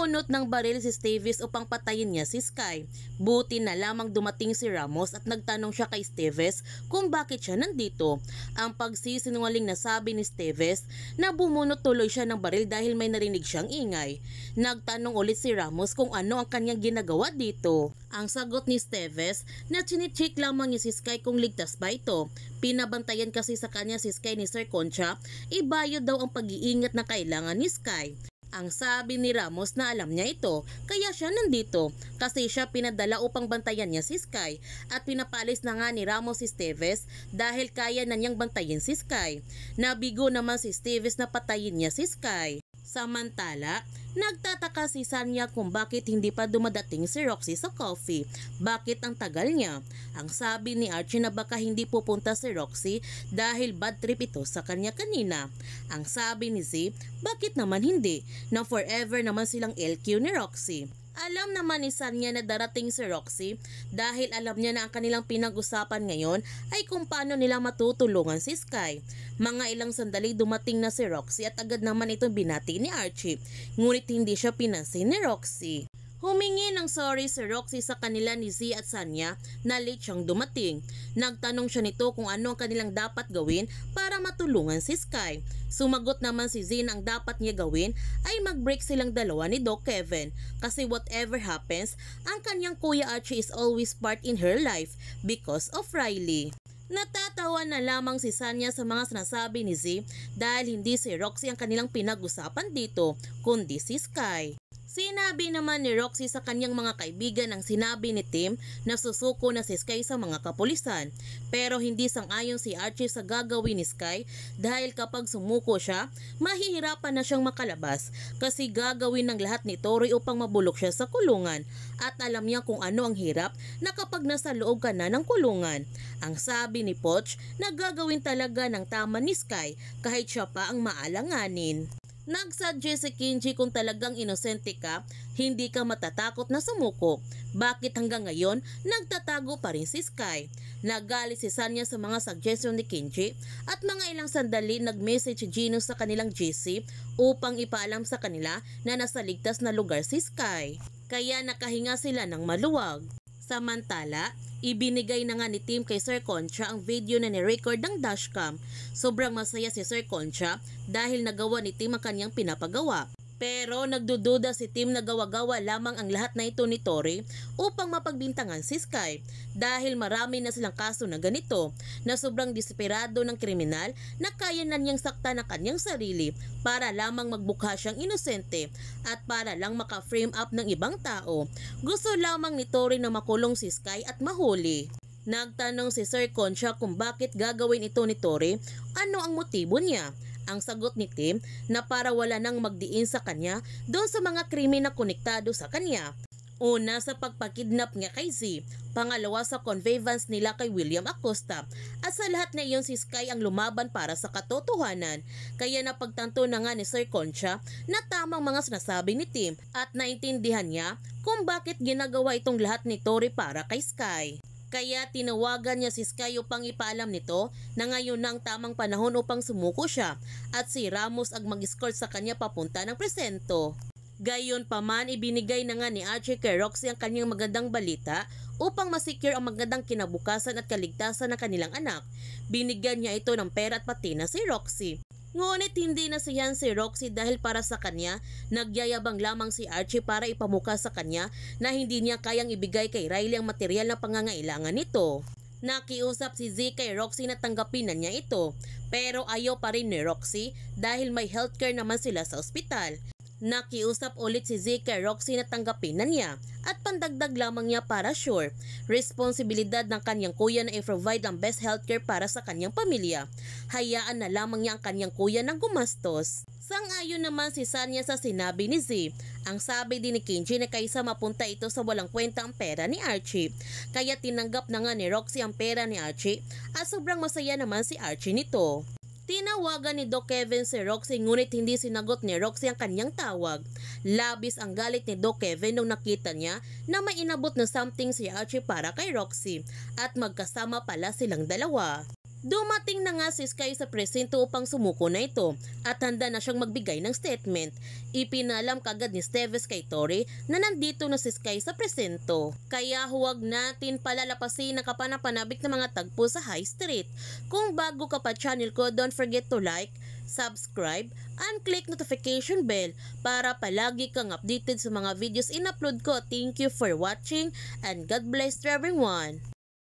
Bumunot ng baril si Steves upang patayin niya si Sky. Buti na lamang dumating si Ramos at nagtanong siya kay Steves kung bakit siya nandito. Ang pagsisinungaling na sabi ni Steves na bumunot tuloy siya ng baril dahil may narinig siyang ingay. Nagtanong ulit si Ramos kung ano ang kanyang ginagawa dito. Ang sagot ni Steves na chinicheck lamang niya si Sky kung ligtas ba ito. Pinabantayan kasi sa kanya si Sky ni Sir Concha, ibayad daw ang pag-iingat na kailangan ni Sky. Ang sabi ni Ramos na alam niya ito, kaya siya nandito kasi siya pinadala upang bantayan niya si Sky at pinapalis na nga ni Ramos si Steves dahil kaya na niyang bantayin si Sky. Nabigo naman si Steves na patayin niya si Sky. Samantala, nagtataka si Sanya kung bakit hindi pa dumadating si Roxy sa coffee. Bakit ang tagal niya? Ang sabi ni Archie na baka hindi pupunta si Roxy dahil bad trip ito sa kanya kanina. Ang sabi ni Z, bakit naman hindi? Na forever naman silang LQ ni Roxy. Alam naman ni Sanya na darating si Roxy dahil alam niya na ang kanilang pinag-usapan ngayon ay kung paano nila matutulungan si Sky. Mga ilang sandali dumating na si Roxy at agad naman itong binati ni Archie. Ngunit hindi siya pinansin ni Roxy. Humingi ng sorry si Roxy sa kanila ni Z at Sanya na late siyang dumating. Nagtanong siya nito kung ano ang kanilang dapat gawin para matulungan si Sky. Sumagot naman si Z na ang dapat niya gawin ay mag-break silang dalawa ni Doc Kevin kasi whatever happens, ang kanyang kuya Archie is always part in her life because of Riley. Natatawa na lamang si Sanya sa mga sinasabi ni Z dahil hindi si Roxy ang kanilang pinag-usapan dito kundi si Sky. Sinabi naman ni Roxy sa kanyang mga kaibigan ang sinabi ni Tim na susuko na si Sky sa mga kapulisan. Pero hindi sang-ayon si Archie sa gagawin ni Sky dahil kapag sumuko siya, mahihirapan na siyang makalabas kasi gagawin ng lahat ni Tori upang mabulok siya sa kulungan. At alam niya kung ano ang hirap na kapag nasa loob ka na ng kulungan. Ang sabi ni Poch na gagawin talaga ng tama ni Sky kahit siya pa ang maalanganin. Nagsuggest si Kenji kung talagang inosente ka, hindi ka matatakot na sumuko. Bakit hanggang ngayon, nagtatago pa rin si Sky? Nagalit si Sanya sa mga suggestion ni Kenji at mga ilang sandali nag-message si Gino sa kanilang GC upang ipaalam sa kanila na nasa ligtas na lugar si Sky. Kaya nakahinga sila ng maluwag. Samantala, ibinigay na nga ni Tim kay Sir Concha ang video na ni-record ng dashcam. Sobrang masaya si Sir Concha dahil nagawa ni Tim ang kanyang pinapagawa. Pero nagdududa si Tim na gawa-gawa lamang ang lahat na ito ni Tori upang mapagbintangan si Sky dahil marami na silang kaso na ganito na sobrang desperado ng kriminal na kaya na niyang saktan ang kanyang sarili para lamang magbukha siyang inosente at para lang maka-frame up ng ibang tao. Gusto lamang ni Tori na makulong si Sky at mahuli. Nagtanong si Sir Concha kung bakit gagawin ito ni Tori, ano ang motibo niya. Ang sagot ni Tim na para wala nang magdiin sa kanya doon sa mga krimen na konektado sa kanya. Una sa pagpakidnap niya kay Z, pangalawa sa connivance nila kay William Acosta, at sa lahat na iyon si Sky ang lumaban para sa katotohanan. Kaya napagtanto na nga ni Sir Concha na tamang mga sinasabi ni Tim at naintindihan niya kung bakit ginagawa itong lahat ni Tori para kay Sky. Kaya tinawagan niya si Sky upang ipaalam nito na ngayon na ang tamang panahon upang sumuko siya at si Ramos ang mag-escort sa kanya papunta ng presento. Gayon pa man, ibinigay na nga ni Archie kay Roxy ang kanyang magandang balita upang masecure ang magandang kinabukasan at kaligtasan ng kanilang anak. Binigyan niya ito ng pera at pati na si Roxy. Ngunit hindi nasiyahan si Roxy dahil para sa kanya, nagyayabang lamang si Archie para ipamuka sa kanya na hindi niya kayang ibigay kay Riley ang material na pangangailangan nito. Nakiusap si Z kay Roxy na tanggapin na niya ito, pero ayaw pa rin ni Roxy dahil may healthcare naman sila sa ospital. Nakiusap ulit si Z kay Roxy na tanggapin na niya at pandagdag lamang niya para sure. Responsibilidad ng kanyang kuya na i-provide ang best healthcare para sa kanyang pamilya. Hayaan na lamang niya ang kanyang kuya na gumastos. Sang-ayon naman si Sanya sa sinabi ni Z. Ang sabi din ni Kenji na kaysa mapunta ito sa walang kwenta ang pera ni Archie. Kaya tinanggap na nga ni Roxy ang pera ni Archie at sobrang masaya naman si Archie nito. Tinawagan ni Doc Kevin si Roxy ngunit hindi sinagot ni Roxy ang kanyang tawag. Labis ang galit ni Doc Kevin nung nakita niya na may inabot na something si Archie para kay Roxy at magkasama pala silang dalawa. Dumating na nga si Sky sa presinto upang sumuko na ito at handa na siyang magbigay ng statement. Ipinalam kagad ni Esteves kay Tori na nandito na si Sky sa presinto. Kaya huwag natin palalapasin ang kapanapanabik na mga tagpo sa High Street. Kung bago ka pa channel ko, don't forget to like, subscribe, and click notification bell para palagi kang updated sa mga videos in-upload ko. Thank you for watching and God bless to everyone.